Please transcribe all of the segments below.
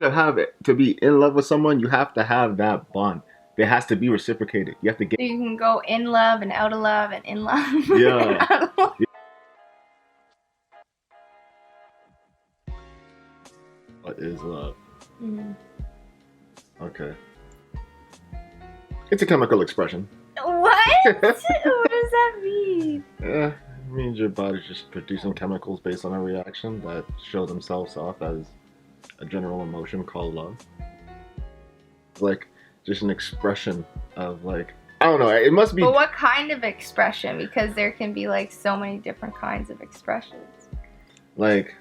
To have it, to be in love with someone, you have to have that bond. It has to be reciprocated. You have to get. So you can go in love and out of love and in love. And Yeah. out of love. What is love? Mm. Okay. It's a chemical expression. What? What does that mean? Yeah, it means your body's just producing chemicals based on a reaction that show themselves off as a general emotion called love. Like, just an expression of, like, I don't know, it must be. But what kind of expression? Because there can be like so many different kinds of expressions. Like,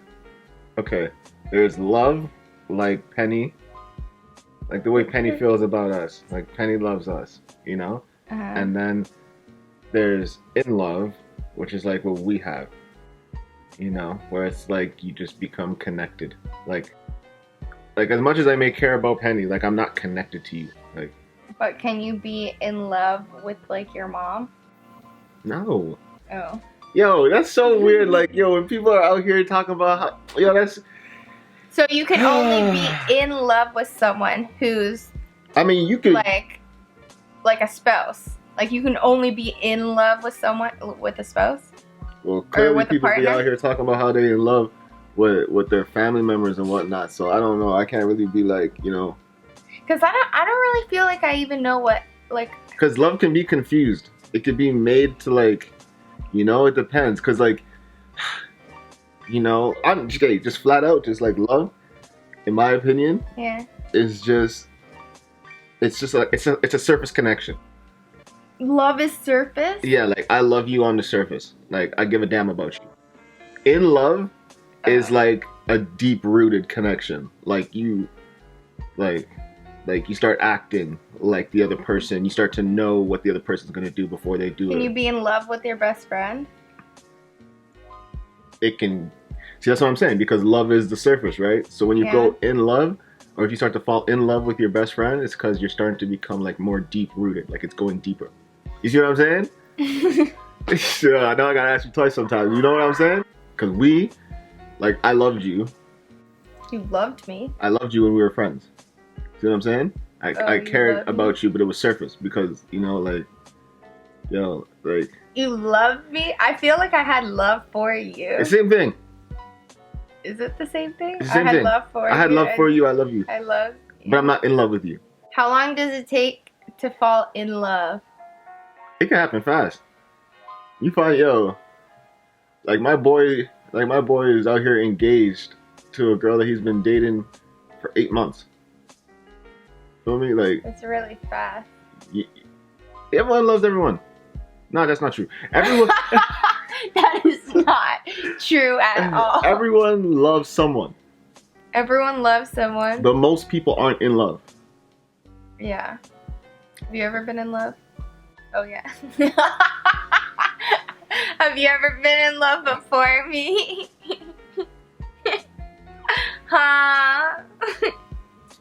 okay, there's love, like Penny. Like the way Penny feels about us. Like Penny loves us, you know? Uh-huh. And then there's in love, which is like what we have, you know, where it's like you just become connected. Like as much as I may care about Penny, like I'm not connected to you. Like, But can you be in love with like your mom? no. Oh. Yo, that's so weird. Like, yo, when people are out here talking about how, yo, that's. So you can only be in love with someone who's I mean, you could. like a spouse. Like you can only be in love with someone with a spouse. Well, clearly with a people be partner? out here talking about how they in love with their family members and whatnot. So I don't know. I can't really be like, you know. Because I don't really feel like I even know what like. Because love can be confused. It could be made to like, you know, it depends. Because like, you know, I'm just flat out, just like love, in my opinion, Yeah. is just, it's just like it's a surface connection. Love is surface. Yeah, like I love you on the surface. Like I give a damn about you. In love is like a deep rooted connection. Like you you start acting like the other person. You start to know what the other person's gonna do before they do it. Can you be in love with your best friend? It can. See, that's what I'm saying, because love is the surface, right? So when you go in love, or if you start to fall in love with your best friend, it's because you're starting to become like more deep rooted, like it's going deeper. You see what I'm saying? Yeah, I know I gotta ask you twice sometimes. You know what I'm saying? Because I loved you. You loved me. I loved you when we were friends. See what I'm saying? I cared about you, but it was surface because, you know, like, yo, like. You loved me? I feel like I had love for you. The same thing. Is it the same thing? It's the same I had thing. love for you. I had love for you. I love you. I love you. But I'm not in love with you. How long does it take to fall in love? It can happen fast. You find, yo, like my boy is out here engaged to a girl that he's been dating for 8 months. Feel me? Like, It's really fast. everyone loves everyone. No, that's not true. Everyone. That is not true at all. Everyone loves someone. Everyone loves someone. But most people aren't in love. Yeah. Have you ever been in love? Oh, yeah. Have you ever been in love before me? Huh?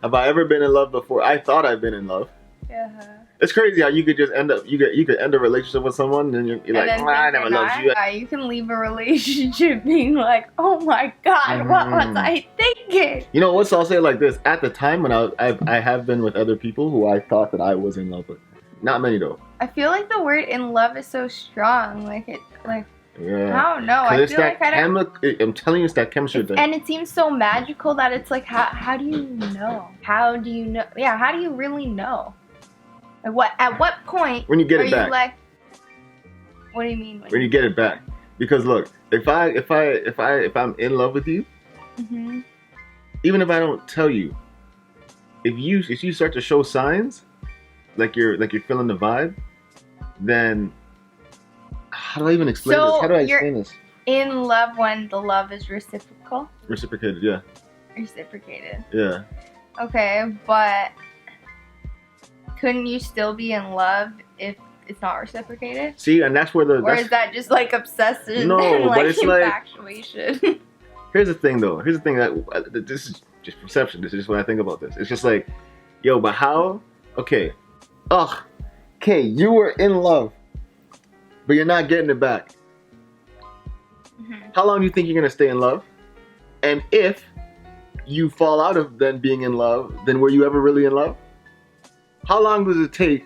Have I ever been in love before? I thought I've been in love. Uh-huh. It's crazy how you could just end up, you could end a relationship with someone and you're like, I never loved you. You can leave a relationship being like, oh my God, what was I thinking? You know what? So I'll say it like this. At the time when I have been with other people who I thought that I was in love with. Not many though. I feel like the word in love is so strong. Like it, like, yeah. I don't know. I feel like I don't. I'm telling you, it's that chemistry thing. And it seems so magical that it's like, how do you know? How do you know? Yeah, how do you really know? Like at what point when you get it back? You like, what do you mean? When you get it back? Because look, if I'm in love with you, mm-hmm. even if I don't tell you, if you start to show signs, like you're feeling the vibe, then how do I even explain this? How do I explain this? In love when the love is reciprocal. Reciprocated, yeah. Reciprocated. Yeah. Okay, but couldn't you still be in love if it's not reciprocated? See, and that's where or is that just like obsession? No, and, like, but it's infatuation? like. Here's the thing, though. Here's the thing that this is just perception. This is just what I think about this. It's just like, yo, but how? Okay, okay, you were in love, but you're not getting it back. Mm-hmm. How long do you think you're gonna stay in love? And if you fall out of then being in love, then were you ever really in love? How long does it take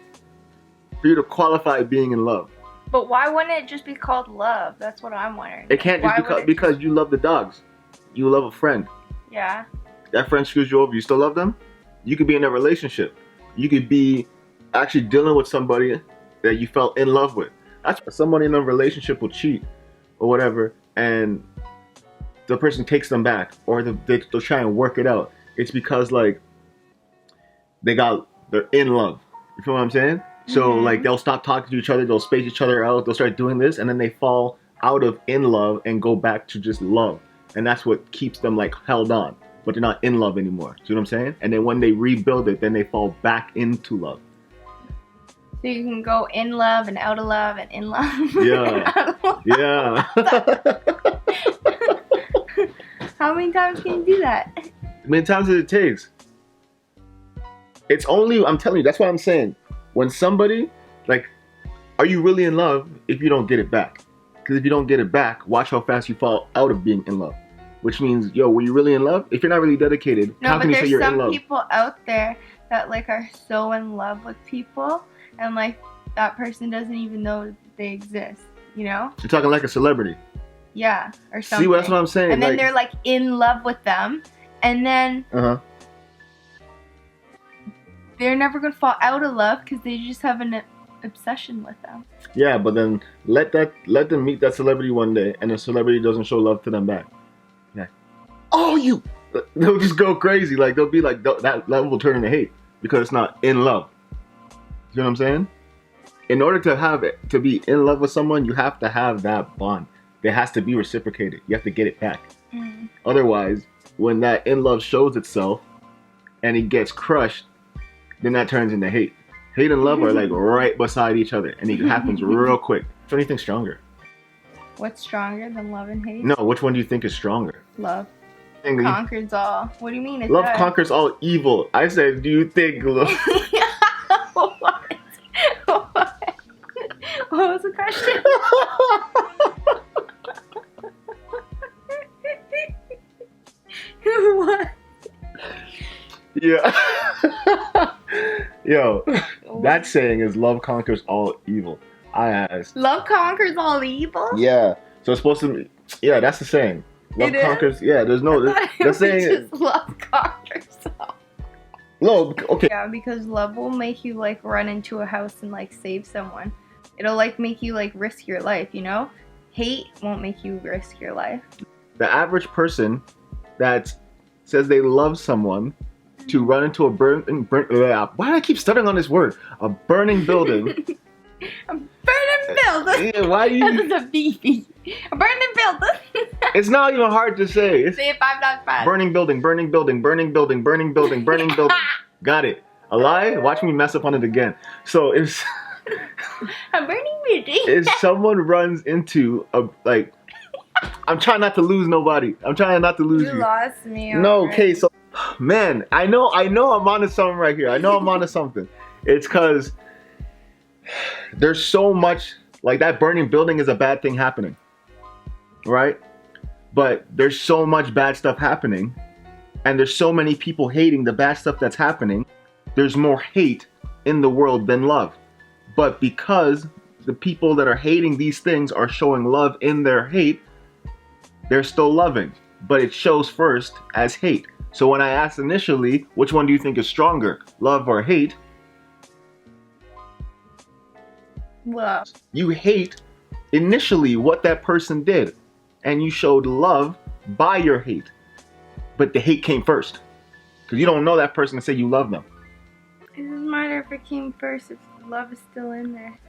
for you to qualify being in love? But why wouldn't it just be called love? That's what I'm wondering. It can't just because you love the dogs. You love a friend. Yeah. That friend screws you over. You still love them? You could be in a relationship. You could be actually dealing with somebody that you felt in love with. That's somebody in a relationship will cheat or whatever, and the person takes them back, or they'll try and work it out. It's because like they're in love. You feel what I'm saying? So like they'll stop talking to each other, they'll space each other out, they'll start doing this, and then they fall out of in love and go back to just love. And that's what keeps them like held on, but they're not in love anymore. See what I'm saying? And then when they rebuild it, then they fall back into love. So you can go in love and out of love and in love. Yeah. Yeah. How many times can you do that? How many times does it take? It's only, I'm telling you, that's what I'm saying. When somebody, like, are you really in love if you don't get it back? Because if you don't get it back, watch how fast you fall out of being in love. Which means, yo, were you really in love? If you're not really dedicated, how can you say you're in love? No, but there's some people out there that, like, are so in love with people, and, like, that person doesn't even know they exist, you know? You're talking like a celebrity. Yeah, or something. See, that's what I'm saying. And then they're, like, in love with them, and then they're never going to fall out of love because they just have an obsession with them. Yeah, but then let them meet that celebrity one day, and the celebrity doesn't show love to them back. Yeah. Oh, you! They'll just go crazy. Like, they'll be like, that love will turn into hate because it's not in love. You know what I'm saying? In order to be in love with someone, you have to have that bond. It has to be reciprocated. You have to get it back. Otherwise, when that in love shows itself and it gets crushed, then that turns into hate. Hate and love are like right beside each other, and it happens real quick. Which one do you think stronger? What's stronger than love and hate? No, which one do you think is stronger? Love. Conquers all. What do you mean? Love conquers all evil. I said, do you think love... What? What was the question? What? Yeah. Yo, that saying is love conquers all evil. I asked. Love conquers all evil? Yeah. So it's supposed to be, yeah, that's the saying. Love conquers, yeah, there's no, the saying is. Love conquers all. No, okay. Yeah, because love will make you like run into a house and like save someone. It'll like make you like risk your life, you know? Hate won't make you risk your life. The average person that says they love someone to run into a burning, why do I keep stuttering on this word? A burning building. A burning building? Yeah, why do you... That's a beefy. A burning building. It's not even hard to say. Say it 5 times fast. Burning building, burning building, burning building, burning building, burning building. Got it. A lie? Watch me mess up on it again. So if... A burning building. If someone runs into a, like... I'm trying not to lose nobody. I'm trying not to lose you. You lost me. No, okay, so... Man, I know I'm onto something right here. I know I'm onto something. It's because there's so much, like that burning building is a bad thing happening, right? But there's so much bad stuff happening, and there's so many people hating the bad stuff that's happening. There's more hate in the world than love. But because the people that are hating these things are showing love in their hate, they're still loving. But it shows first as hate. So when I asked initially, which one do you think is stronger, love or hate? Love. You hate initially what that person did, and you showed love by your hate. But the hate came first, because you don't know that person to say you love them. It doesn't matter if it came first, if love is still in there.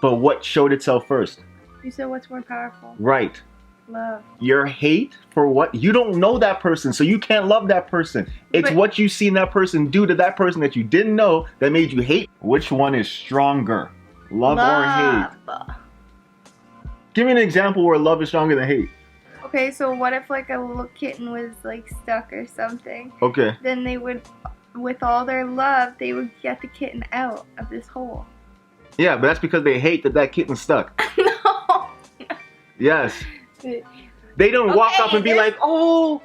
But what showed itself first? You said what's more powerful? Right. Love. Your hate for what? You don't know that person, so you can't love that person. It's what you seen that person do to that person that you didn't know that made you hate. Which one is stronger? Love or hate? Give me an example where love is stronger than hate. Okay, so what if like a little kitten was like stuck or something? Okay. Then they would, with all their love, they would get the kitten out of this hole. Yeah, but that's because they hate that kitten's stuck. No. Yes. They don't walk up and be like, oh,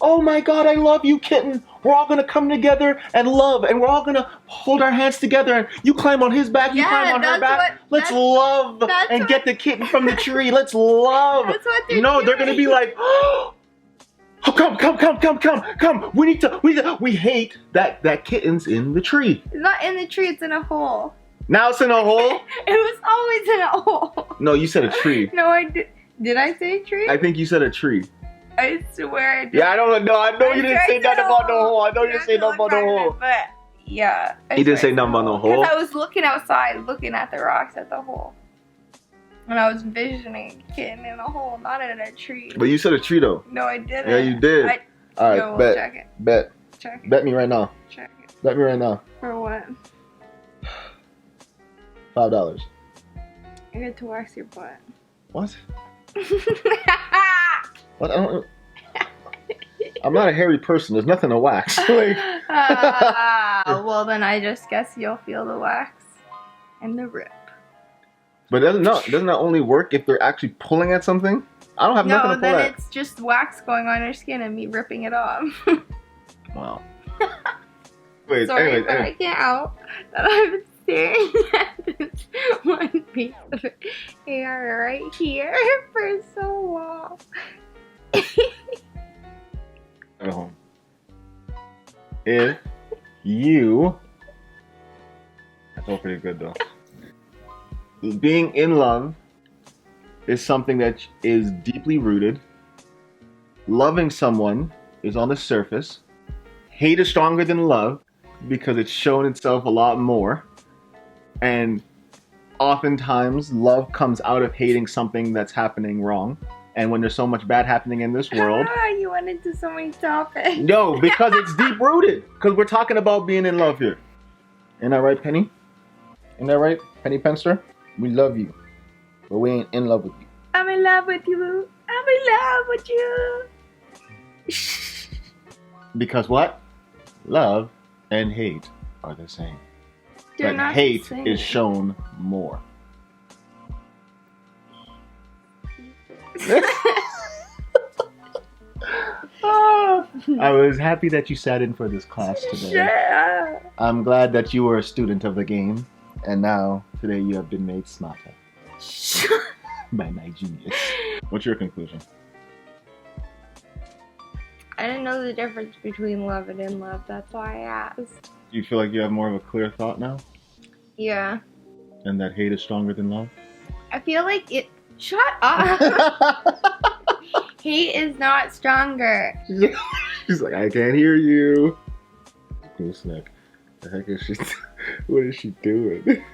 oh my God, I love you, kitten. We're all gonna come together and love, and we're all gonna hold our hands together, and you climb on his back, you climb on her back. Let's love and get the kitten from the tree. Let's love. That's what they're No, doing. they're gonna be like, oh, come. We hate that kitten's in the tree. It's not in the tree, it's in a hole. Now it's in a hole? It was always in a hole. No, you said a tree. No, I did. Did I say tree? I think you said a tree. I swear I did. Yeah, I don't know. I know you didn't say nothing about the hole. I know you didn't say nothing about the hole. But yeah. You didn't say nothing about the hole? Because I was looking outside, looking at the rocks at the hole. And I was visioning a kitten in a hole, not in a tree. But you said a tree though. No, I didn't. Yeah, you did. All right, Yo, bet. check it. Bet. Check it. Bet me right now. Check it. Bet me right now. For what? $5. I get to wax your butt. What? What? I'm not a hairy person. There's nothing to wax. Like, well, then I just guess you'll feel the wax and the rip. but doesn't that only work if they're actually pulling at something? I don't have nothing to No, pull then at. it's just wax going on your skin and me ripping it off. Wow. Wait, Sorry anyway, for making out that I've been staring at this one piece of hair right here for so long. Go home. If you, I felt pretty good though. Being in love is something that is deeply rooted. Loving someone is on the surface. Hate is stronger than love because it's shown itself a lot more. And oftentimes love comes out of hating something that's happening wrong. And when there's so much bad happening in this world. You went into so many topics. No, because it's deep rooted. Because we're talking about being in love here. Isn't that right, Penny? Isn't that right, Penny Penster? We love you, but we ain't in love with you. I'm in love with you. I'm in love with you. Because what? Love and hate are the same. They're But not hate the same. is shown more. I was happy that you sat in for this class today. Yeah. I'm glad that you were a student of the game, and now today you have been made smarter by my genius. What's your conclusion? I didn't know the difference between love and in love. That's why I asked. Do you feel like you have more of a clear thought now? Yeah. And that hate is stronger than love? I feel like it. Shut up. Hate is not stronger. She's like, I can't hear you. Gooseneck. The heck is she? What is she doing?